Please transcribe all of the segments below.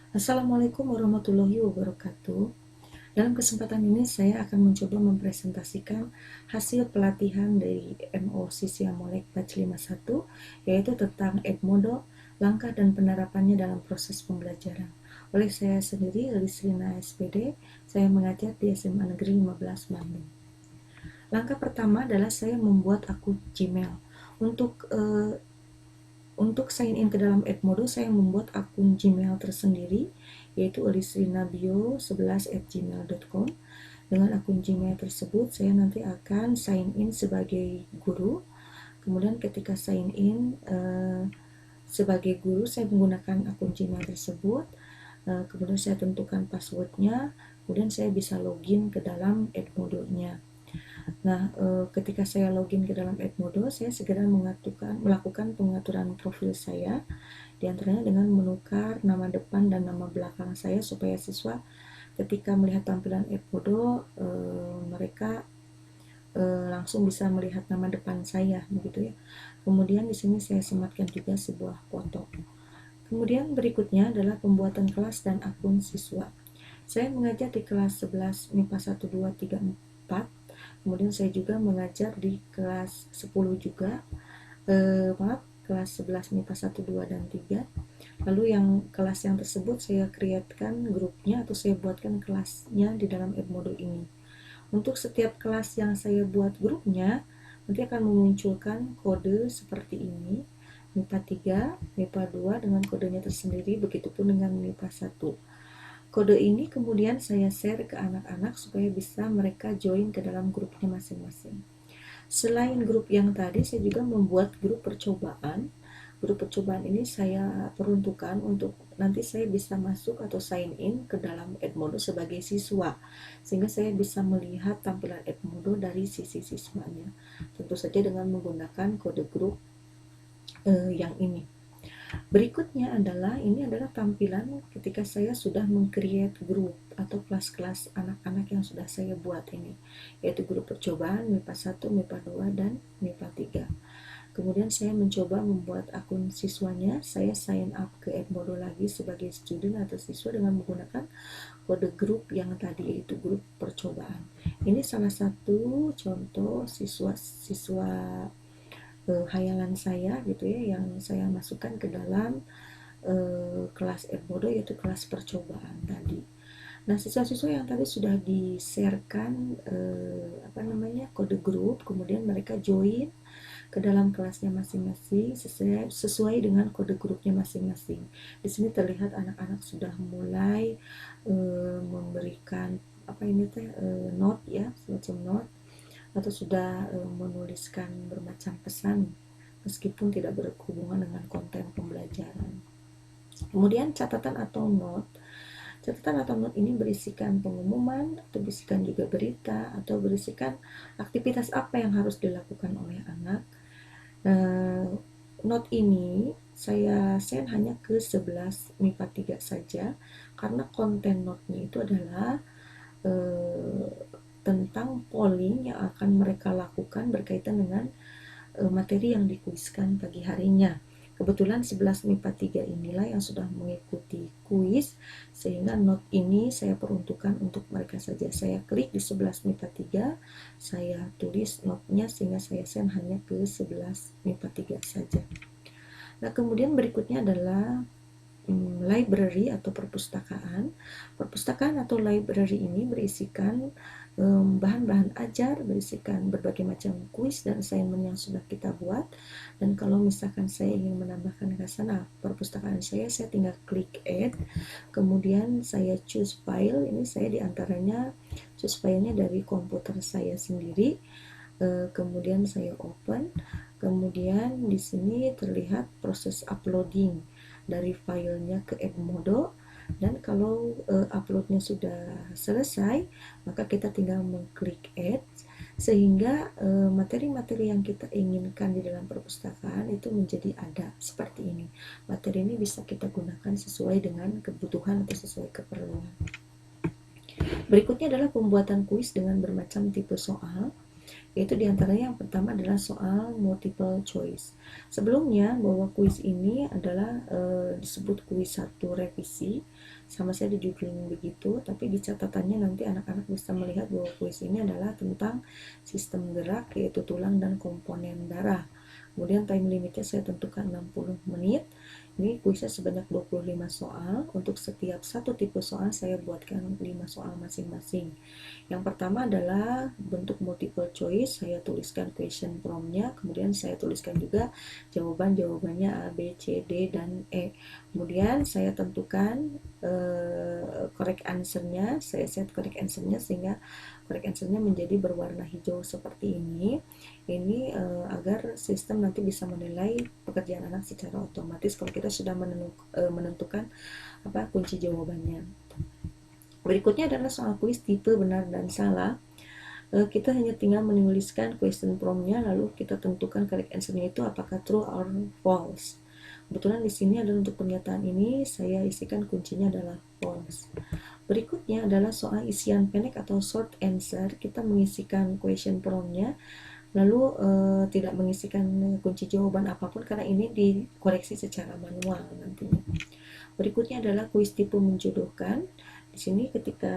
Assalamualaikum warahmatullahi wabarakatuh. Dalam kesempatan ini saya akan mencoba mempresentasikan hasil pelatihan dari MO Sisia Molek Batch 51, yaitu tentang Edmodo, langkah dan penerapannya dalam proses pembelajaran. Oleh saya sendiri, Lisrina SPD, saya mengajar di SMA Negeri 15 Bandung. Langkah pertama adalah saya membuat akun Gmail. Untuk sign in ke dalam Edmodo, saya membuat akun Gmail tersendiri, yaitu elisrinabio11@gmail.com. Dengan akun Gmail tersebut, saya nanti akan sign in sebagai guru. Kemudian ketika sign in sebagai guru, saya menggunakan akun Gmail tersebut. Kemudian saya tentukan passwordnya, kemudian saya bisa login ke dalam Edmodo-nya. Nah, ketika saya login ke dalam Edmodo, saya segera melakukan pengaturan profil saya, diantaranya dengan menukar nama depan dan nama belakang saya supaya siswa ketika melihat tampilan Edmodo, mereka langsung bisa melihat nama depan saya, begitu ya. Kemudian di sini saya sematkan juga sebuah foto. Kemudian berikutnya adalah pembuatan kelas dan akun siswa. Saya mengajar di kelas 11 MIPA 1, 2, 3, 4. Kemudian saya juga mengajar di kelas 10 juga. Kelas 11 MIPA 1, 2, dan 3. Lalu yang kelas yang tersebut saya createkan grupnya atau saya buatkan kelasnya di dalam Edmodo ini. Untuk setiap kelas yang saya buat grupnya, nanti akan memunculkan kode seperti ini. MIPA 3, MIPA 2 dengan kodenya tersendiri, begitupun dengan MIPA 1. Kode ini kemudian saya share ke anak-anak supaya bisa mereka join ke dalam grupnya masing-masing. Selain grup yang tadi, saya juga membuat grup percobaan. Grup percobaan ini saya peruntukkan untuk nanti saya bisa masuk atau sign in ke dalam Edmodo sebagai siswa, sehingga saya bisa melihat tampilan Edmodo dari sisi siswanya. Tentu saja dengan menggunakan kode grup yang ini. Berikutnya ini adalah tampilan ketika saya sudah meng-create grup atau kelas-kelas anak-anak yang sudah saya buat ini, yaitu grup percobaan MIPA 1, MIPA 2, dan MIPA 3. Kemudian saya mencoba membuat akun siswanya, saya sign up ke Edmodo lagi sebagai student atau siswa dengan menggunakan kode grup yang tadi, yaitu grup percobaan. Ini salah satu contoh siswa-siswa hayalan saya gitu ya, yang saya masukkan ke dalam kelas Edmodo, yaitu kelas percobaan tadi. Nah, siswa-siswa yang tadi sudah di-sharekan kode grup, kemudian mereka join ke dalam kelasnya masing-masing sesuai dengan kode grupnya masing-masing. Di sini terlihat anak-anak sudah mulai memberikan note ya, semacam note, atau sudah menuliskan bermacam pesan meskipun tidak berhubungan dengan konten pembelajaran. Kemudian catatan atau note ini berisikan pengumuman, atau berisikan juga berita, atau berisikan aktivitas apa yang harus dilakukan oleh anak. Note ini saya send hanya ke 11 MIPA 3 saja, karena konten note-nya itu adalah tentang polling yang akan mereka lakukan berkaitan dengan materi yang dikuiskan pagi harinya. Kebetulan 11 MIPA 3 inilah yang sudah mengikuti kuis, sehingga note ini saya peruntukkan untuk mereka saja. Saya klik di 11 MIPA 3, saya tulis note-nya sehingga saya send hanya ke 11 MIPA 3 saja. Nah, kemudian berikutnya adalah library atau perpustakaan. Perpustakaan atau library ini berisikan bahan-bahan ajar, berisikan berbagai macam kuis dan assignment yang sudah kita buat. Dan kalau misalkan saya ingin menambahkan ke sana perpustakaan saya tinggal klik add, kemudian saya choose file. Ini saya diantaranya choose filenya dari komputer saya sendiri. Kemudian saya open, kemudian di sini terlihat proses uploading dari filenya ke Edmodo, dan kalau uploadnya sudah selesai, maka kita tinggal mengklik add, sehingga materi-materi yang kita inginkan di dalam perpustakaan itu menjadi ada seperti ini. Materi ini bisa kita gunakan sesuai dengan kebutuhan atau sesuai keperluan. Berikutnya adalah pembuatan kuis dengan bermacam tipe soal. yaitu diantaranya yang pertama adalah soal multiple choice. Sebelumnya bahwa kuis ini adalah disebut kuis 1 revisi, sama saya di judulnya begitu, tapi di catatannya nanti anak-anak bisa melihat bahwa kuis ini adalah tentang sistem gerak, yaitu tulang dan komponen darah. Kemudian time limitnya saya tentukan 60 menit. Ini kuisnya sebanyak 25 soal. Untuk setiap satu tipe soal saya buatkan 5 soal masing-masing. Yang pertama adalah bentuk multiple choice, saya tuliskan question prompt-nya, kemudian saya tuliskan juga jawaban-jawabannya A, B, C, D, dan E. Kemudian saya tentukan correct answer-nya, saya set correct answer-nya sehingga correct answer-nya menjadi berwarna hijau seperti ini. Ini agar sistem nanti bisa menilai pekerjaan anak secara otomatis kalau kita sudah menentukan kunci jawabannya. Berikutnya adalah soal kuis tipe benar dan salah. Kita hanya tinggal menuliskan question prompt-nya, lalu kita tentukan correct answer-nya itu apakah true or false. Kebetulan di sini adalah untuk pernyataan ini saya isikan kuncinya adalah false. Berikutnya adalah soal isian pendek atau short answer. Kita mengisikan question prompt-nya, lalu tidak mengisikan kunci jawaban apapun karena ini dikoreksi secara manual nantinya. Berikutnya adalah kuis tipe menjodohkan. Di sini ketika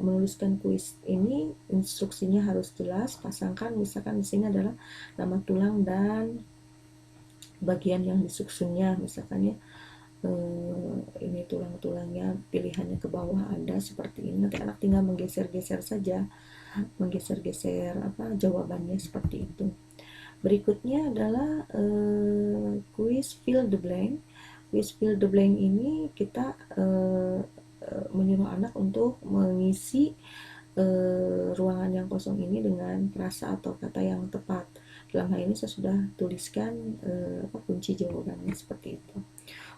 menuliskan kuis ini instruksinya harus jelas. Pasangkan misalkan di sini adalah nama tulang dan bagian yang disuksunnya, misalkan ya ini tulang-tulangnya pilihannya ke bawah ada seperti ini. Nanti anak tinggal menggeser-geser saja, menggeser-geser jawabannya seperti itu. Berikutnya adalah kuis fill the blank. Kuis fill the blank ini kita menyuruh anak untuk mengisi ruangan yang kosong ini dengan frasa atau kata yang tepat. Dalam hal ini saya sudah tuliskan kunci jawabannya seperti itu.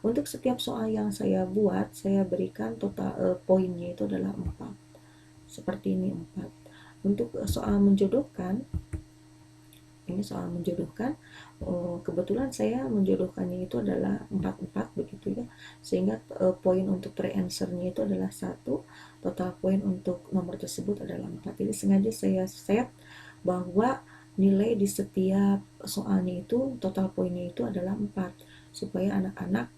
Untuk setiap soal yang saya buat, saya berikan total poinnya itu adalah 4. Seperti ini 4. Untuk soal menjodohkan, ini soal menjodohkan, kebetulan saya menjodohkannya itu adalah 4-4 begitu ya, sehingga poin untuk pre-answer-nya itu adalah 1, total poin untuk nomor tersebut adalah 4. Jadi sengaja saya set bahwa nilai di setiap soalnya itu total poinnya itu adalah 4, supaya anak-anak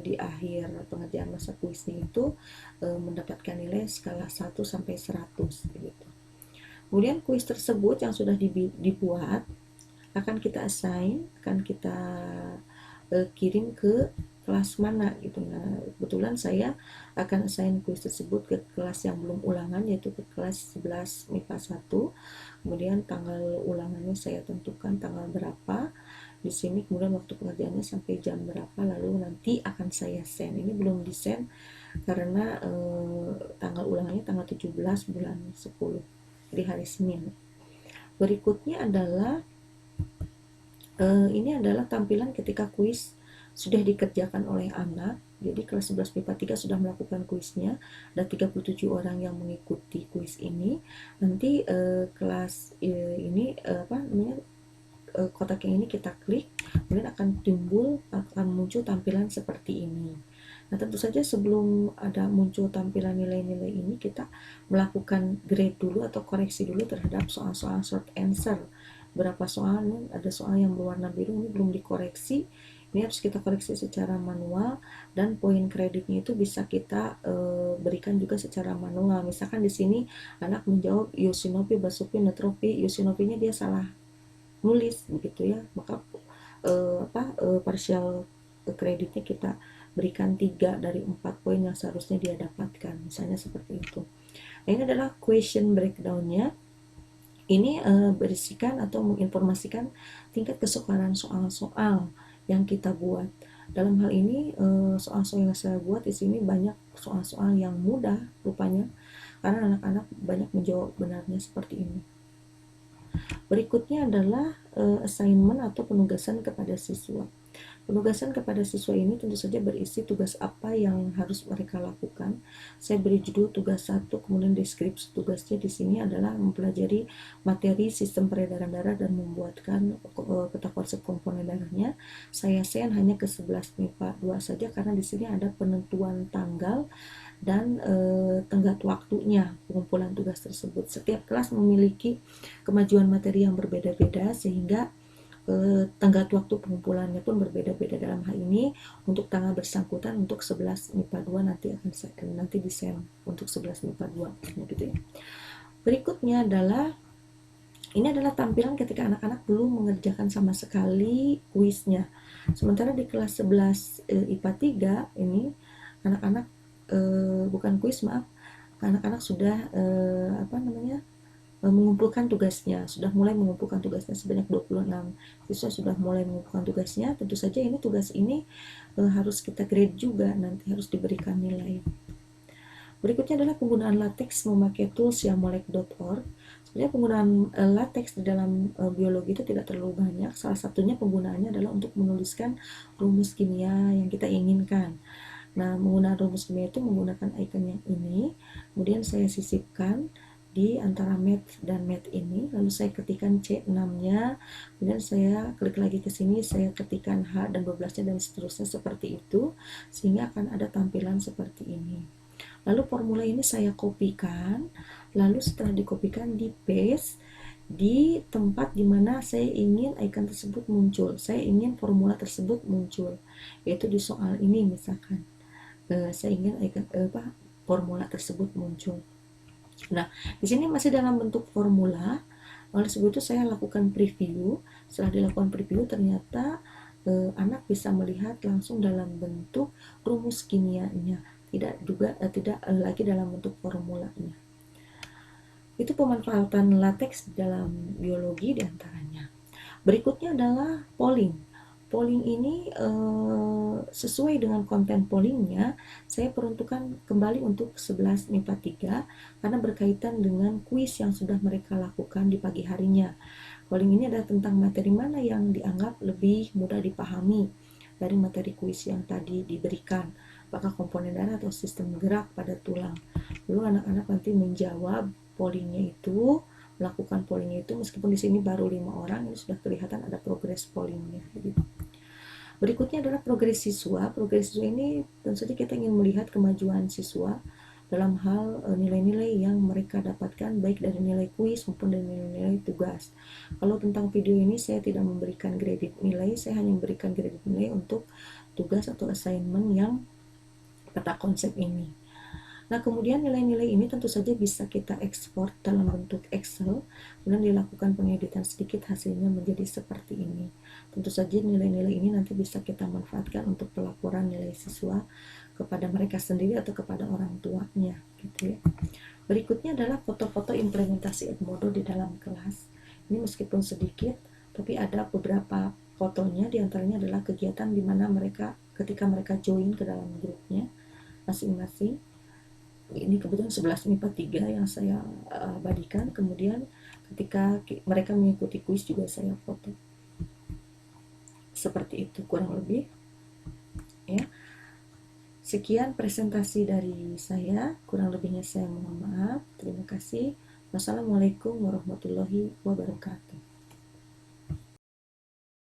di akhir pengerjaan masa kuisnya itu mendapatkan nilai skala 1 sampai 100 begitu. Kemudian kuis tersebut yang sudah dibuat akan kita assign, akan kita kirim ke kelas mana gitu. Nah, kebetulan saya akan assign kuis tersebut ke kelas yang belum ulangan, yaitu ke kelas 11 MIPA 1. Kemudian tanggal ulangannya saya tentukan tanggal berapa di sini, kemudian waktu pengerjaannya sampai jam berapa, lalu nanti akan saya send. Ini belum di send karena tanggal ulangannya tanggal 17 bulan 10 di hari Senin. Berikutnya adalah ini adalah tampilan ketika kuis sudah dikerjakan oleh anak. Jadi kelas 11 MIPA 3 sudah melakukan kuisnya, ada 37 orang yang mengikuti kuis ini. Nanti kelas ini kotak yang ini kita klik, kemudian akan muncul tampilan seperti ini. Nah, tentu saja sebelum ada muncul tampilan nilai-nilai ini, kita melakukan grade dulu atau koreksi dulu terhadap soal-soal short answer. Berapa soal, ada soal yang berwarna biru ini belum dikoreksi, ini harus kita koreksi secara manual, dan poin kreditnya itu bisa kita berikan juga secara manual. Misalkan di sini anak menjawab Yosinopi, Basupi, Netropi, Yosinopinya dia salah nulis begitu ya, maka partial kreditnya kita berikan 3 dari 4 poin yang seharusnya dia dapatkan, misalnya seperti itu. Nah, ini adalah question breakdown-nya. Ini berisikan atau menginformasikan tingkat kesukaran soal-soal yang kita buat. Dalam hal ini soal-soal yang saya buat di sini banyak soal-soal yang mudah rupanya, karena anak-anak banyak menjawab benarnya seperti ini. Berikutnya adalah assignment atau penugasan kepada siswa. Penugasan kepada siswa ini tentu saja berisi tugas apa yang harus mereka lakukan. Saya beri judul tugas 1, kemudian deskripsi tugasnya di sini adalah mempelajari materi sistem peredaran darah dan membuatkan peta konsep komponen darahnya. Saya send hanya ke 11 MIPA 2 saja karena di sini ada penentuan tanggal dan tenggat waktunya pengumpulan tugas tersebut. Setiap kelas memiliki kemajuan materi yang berbeda-beda sehingga tenggat waktu pengumpulannya pun berbeda-beda. Dalam hal ini untuk tanggal bersangkutan untuk 11 MIPA 2 nanti di-send untuk 11 MIPA 2 gitu ya. Berikutnya adalah ini adalah tampilan ketika anak-anak belum mengerjakan sama sekali kuisnya. Sementara di kelas 11 IPA 3 ini anak-anak bukan kuis, maaf, anak-anak sudah mengumpulkan tugasnya, sudah mulai mengumpulkan tugasnya sebanyak 26 siswa sudah mulai mengumpulkan tugasnya. Tentu saja ini tugas ini harus kita grade juga, nanti harus diberikan nilai. Berikutnya adalah penggunaan latex memakai tools yang molek.org. Sebenarnya penggunaan latex di dalam biologi itu tidak terlalu banyak. Salah satunya penggunaannya adalah untuk menuliskan rumus kimia yang kita inginkan. Nah, menggunakan rumus kimia itu menggunakan icon yang ini, kemudian saya sisipkan di antara math dan math ini, lalu saya ketikkan C6-nya, kemudian saya klik lagi ke sini, saya ketikkan H dan 12-nya dan seterusnya seperti itu, sehingga akan ada tampilan seperti ini. Lalu formula ini saya kopikan, lalu setelah dikopikan di paste di tempat dimana saya ingin icon tersebut muncul, saya ingin formula tersebut muncul, yaitu di soal ini misalkan. Saya ingin formula tersebut muncul. Nah, di sini masih dalam bentuk formula. Oleh sebab itu saya lakukan preview. Setelah dilakukan preview ternyata anak bisa melihat langsung dalam bentuk rumus kimianya, tidak lagi dalam bentuk formulanya. Itu pemanfaatan latex dalam biologi diantaranya. Berikutnya adalah polling. Polling ini sesuai dengan konten pollingnya, saya peruntukkan kembali untuk 11 MIPA 3 karena berkaitan dengan kuis yang sudah mereka lakukan di pagi harinya. Polling ini adalah tentang materi mana yang dianggap lebih mudah dipahami dari materi kuis yang tadi diberikan, apakah komponen darah atau sistem gerak pada tulang. Lalu anak-anak nanti menjawab pollingnya itu, melakukan pollingnya itu, meskipun di sini baru 5 orang, ini sudah kelihatan ada progres pollingnya. Berikutnya adalah progres siswa. Progres siswa ini tentu saja kita ingin melihat kemajuan siswa dalam hal nilai-nilai yang mereka dapatkan, baik dari nilai kuis maupun dari nilai-nilai tugas. Kalau tentang video ini saya tidak memberikan graded nilai, saya hanya memberikan graded nilai untuk tugas atau assignment yang peta konsep ini. Nah, kemudian nilai-nilai ini tentu saja bisa kita ekspor dalam bentuk Excel, kemudian dilakukan pengeditan sedikit, hasilnya menjadi seperti ini. Tentu saja nilai-nilai ini nanti bisa kita manfaatkan untuk pelaporan nilai siswa kepada mereka sendiri atau kepada orang tuanya, gitu ya. Berikutnya adalah foto-foto implementasi Edmodo di dalam kelas. Ini meskipun sedikit, tapi ada beberapa fotonya, diantaranya adalah kegiatan di mana mereka ketika mereka join ke dalam grupnya masing-masing. Ini kebetulan 11 MIPA 3 yang saya abadikan. Kemudian ketika mereka mengikuti kuis juga saya foto. Seperti itu kurang lebih ya. Sekian presentasi dari saya, kurang lebihnya saya mohon maaf. Terima kasih. Wassalamualaikum warahmatullahi wabarakatuh.